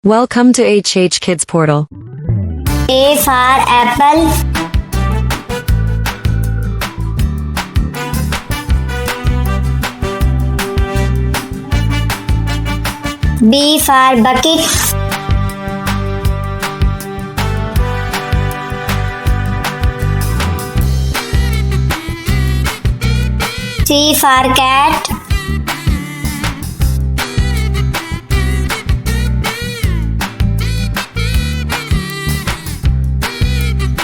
Welcome to HHKIDSPORTAL. A for apple. B for bucket. C for cat.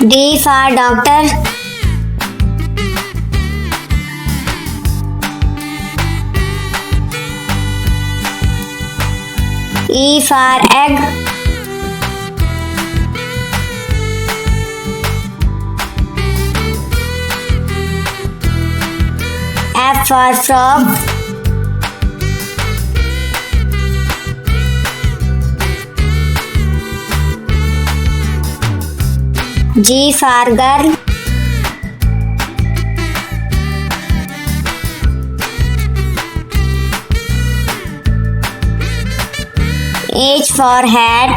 D for doctor. E for egg. F for frog. G for girl. H for hat.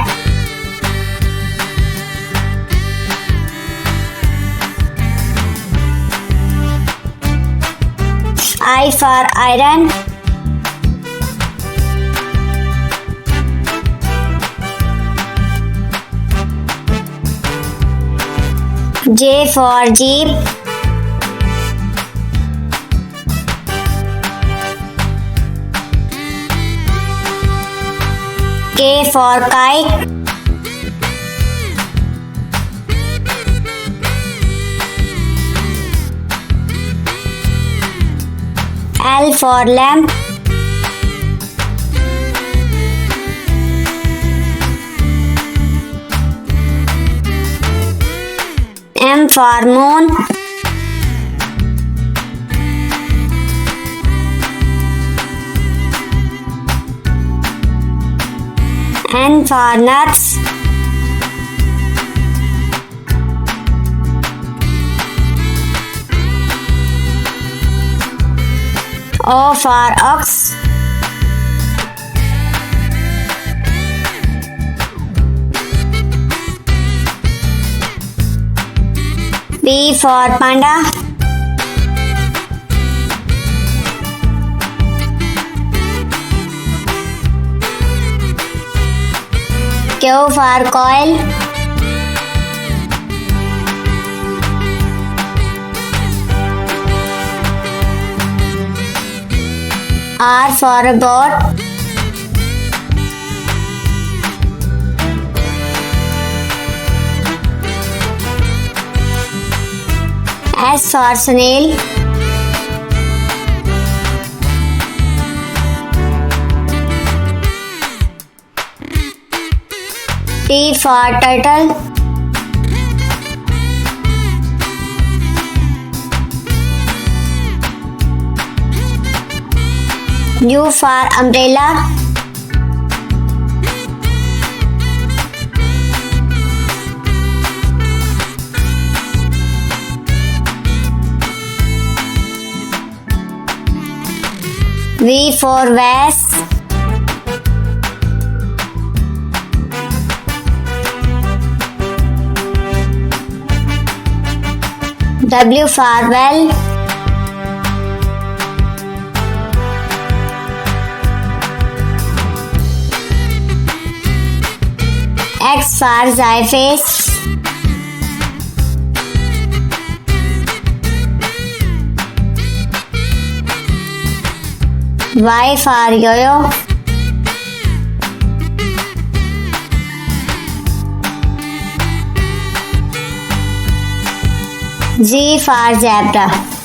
I for iron. J for jeep. K for kite. L for lamp. M for moon. N for nuts. O for ox. P for panda. Q for coil. R for boat. S for snail. T for turtle. U for umbrella. V for vase. W for well. X for xyphase. Y for yo-yo. Z for zebra.